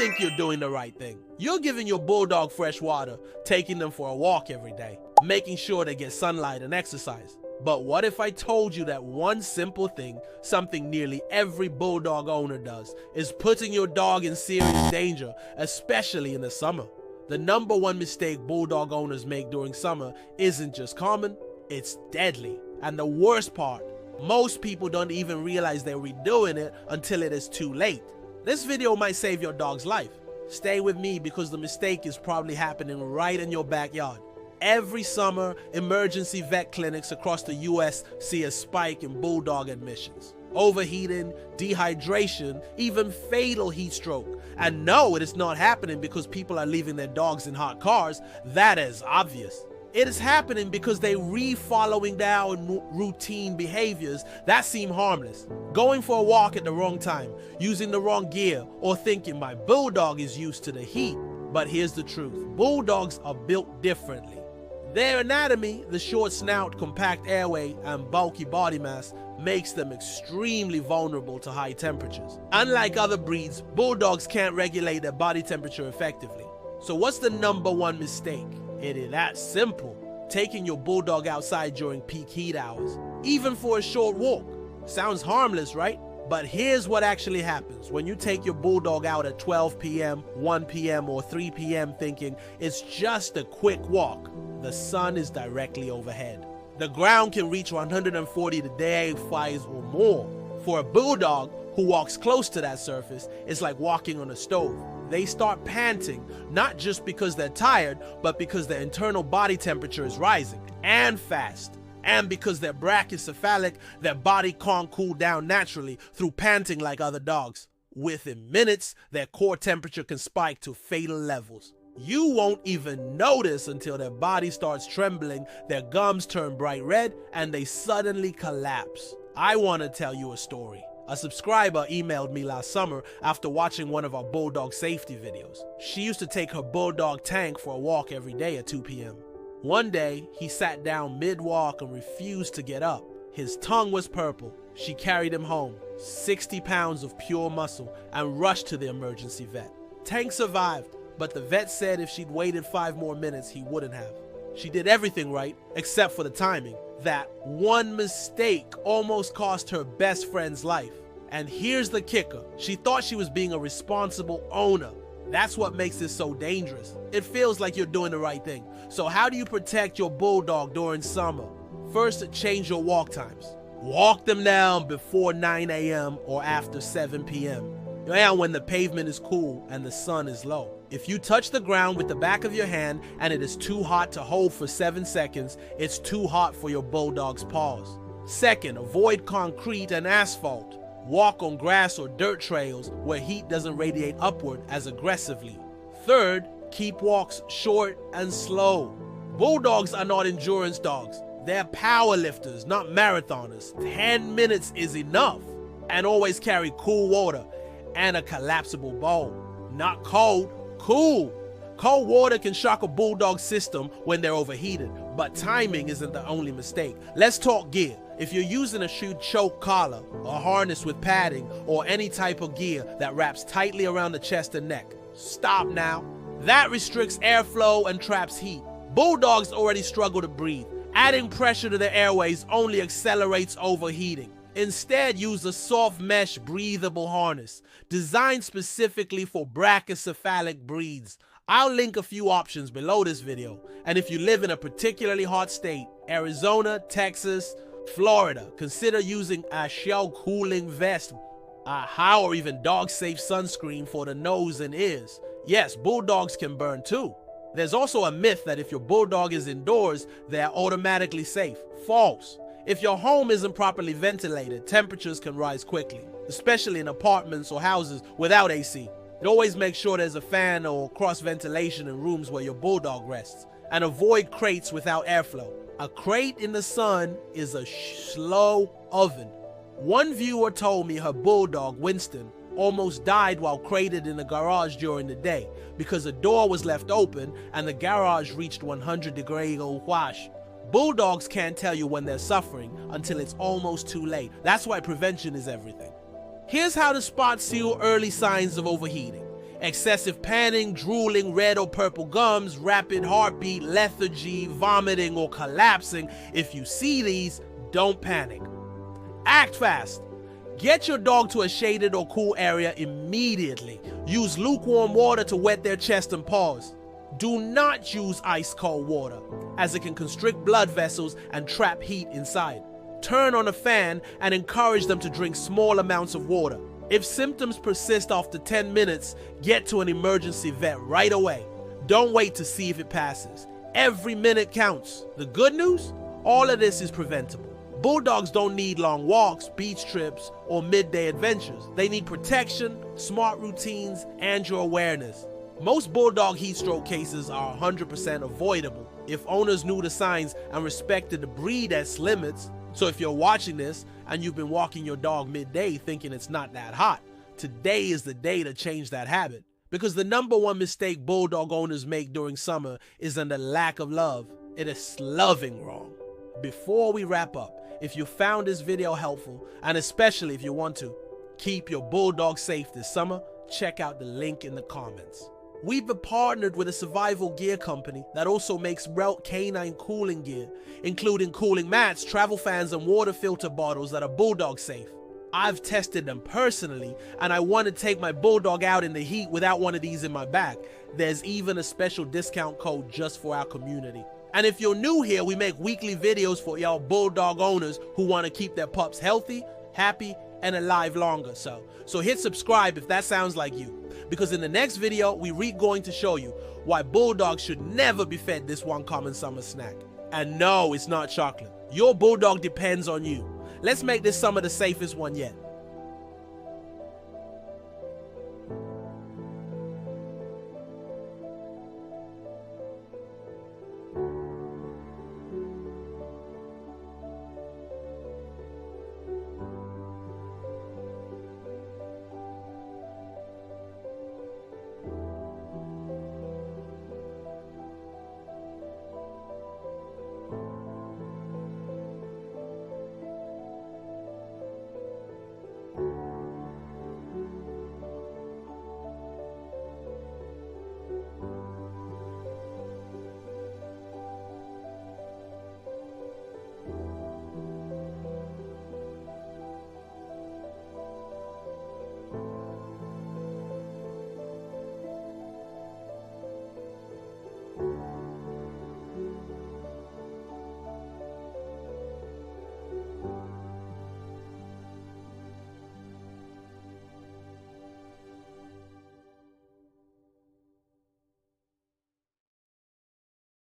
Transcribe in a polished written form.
think you're doing the right thing. You're giving your bulldog fresh water, taking them for a walk every day, making sure they get sunlight and exercise. But what if I told you that one simple thing, something nearly every bulldog owner does, is putting your dog in serious danger, especially in the summer? The number one mistake bulldog owners make during summer isn't just common, it's deadly. And the worst part, most people don't even realize they're redoing it until it is too late. This video might save your dog's life. Stay with me because the mistake is probably happening right in your backyard. Every summer, emergency vet clinics across the US see a spike in bulldog admissions. Overheating, dehydration, even fatal heat stroke. And no, it is not happening because people are leaving their dogs in hot cars. That is obvious. It is happening because they re-following down routine behaviors that seem harmless. Going for a walk at the wrong time, using the wrong gear, or thinking my bulldog is used to the heat. But here's the truth. Bulldogs are built differently. Their anatomy, the short snout, compact airway, and bulky body mass makes them extremely vulnerable to high temperatures. Unlike other breeds, bulldogs can't regulate their body temperature effectively. So what's the number one mistake? It is that simple. Taking your bulldog outside during peak heat hours, even for a short walk. Sounds harmless, right? But here's what actually happens when you take your bulldog out at 12 p.m., 1 p.m., or 3 p.m. thinking it's just a quick walk. The sun is directly overhead. The ground can reach 140 degrees or more. For a bulldog who walks close to that surface, it's like walking on a stove. They start panting, not just because they're tired, but because their internal body temperature is rising, and fast. And because they're brachycephalic, their body can't cool down naturally through panting like other dogs. Within minutes, their core temperature can spike to fatal levels. You won't even notice until their body starts trembling, their gums turn bright red, and they suddenly collapse. I want to tell you a story. A subscriber emailed me last summer after watching one of our bulldog safety videos. She used to take her bulldog Tank for a walk every day at 2 p.m. One day, he sat down mid-walk and refused to get up. His tongue was purple. She carried him home, 60 pounds of pure muscle, and rushed to the emergency vet. Tank survived, but the vet said if she'd waited 5 more minutes, he wouldn't have. She did everything right, except for the timing. That one mistake almost cost her best friend's life. And here's the kicker. She thought she was being a responsible owner. That's what makes this so dangerous. It feels like you're doing the right thing. So how do you protect your bulldog during summer? First, change your walk times. Walk them down before 9 a.m. or after 7 p.m. And when the pavement is cool and the sun is low. If you touch the ground with the back of your hand and it is too hot to hold for 7 seconds, it's too hot for your bulldog's paws. Second, avoid concrete and asphalt. Walk on grass or dirt trails where heat doesn't radiate upward as aggressively. Third, keep walks short and slow. Bulldogs are not endurance dogs. They're power lifters, not marathoners. 10 minutes is enough. And always carry cool water and a collapsible bowl. Not cold, cool. Cold water can shock a bulldog's system when they're overheated, but timing isn't the only mistake. Let's talk gear. If you're using a shoe choke collar, a harness with padding, or any type of gear that wraps tightly around the chest and neck, stop now. That restricts airflow and traps heat. Bulldogs already struggle to breathe. Adding pressure to their airways only accelerates overheating. Instead, use a soft mesh breathable harness designed specifically for brachycephalic breeds. I'll link a few options below this video. And if you live in a particularly hot state, Arizona, Texas, Florida, consider using a shell cooling vest, or even dog-safe sunscreen for the nose and ears. Yes, bulldogs can burn too. There's also a myth that if your bulldog is indoors, they're automatically safe. False. If your home isn't properly ventilated, temperatures can rise quickly, especially in apartments or houses without AC. Always make sure there's a fan or cross ventilation in rooms where your bulldog rests, and avoid crates without airflow. A crate in the sun is a slow oven. One viewer told me her bulldog, Winston, almost died while crated in the garage during the day because the door was left open and the garage reached 100 degrees wash. Bulldogs can't tell you when they're suffering until it's almost too late. That's why prevention is everything. Here's how to spot early signs of overheating. Excessive panting, drooling, red or purple gums, rapid heartbeat, lethargy, vomiting, or collapsing. If you see these, don't panic. Act fast. Get your dog to a shaded or cool area immediately. Use lukewarm water to wet their chest and paws. Do not use ice cold water, as it can constrict blood vessels and trap heat inside. Turn on a fan and encourage them to drink small amounts of water. If symptoms persist after 10 minutes, get to an emergency vet right away. Don't wait to see if it passes. Every minute counts. The good news? All of this is preventable. Bulldogs don't need long walks, beach trips, or midday adventures. They need protection, smart routines, and your awareness. Most Bulldog heat stroke cases are 100% avoidable if owners knew the signs and respected the breed as limits. So if you're watching this and you've been walking your dog midday thinking it's not that hot, today is the day to change that habit. Because the number one mistake Bulldog owners make during summer is in the lack of love. It is sloving wrong. Before we wrap up, if you found this video helpful, and especially if you want to keep your Bulldog safe this summer, check out the link in the comments. We've partnered with a survival gear company that also makes canine cooling gear, including cooling mats, travel fans, and water filter bottles that are Bulldog safe. I've tested them personally, and I want to take my Bulldog out in the heat without one of these in my bag. There's even a special discount code just for our community. And if you're new here, we make weekly videos for y'all Bulldog owners who want to keep their pups healthy, happy, and alive longer. So hit subscribe if that sounds like you. Because in the next video, we're going to show you why Bulldogs should never be fed this one common summer snack. And no, it's not chocolate. Your Bulldog depends on you. Let's make this summer the safest one yet.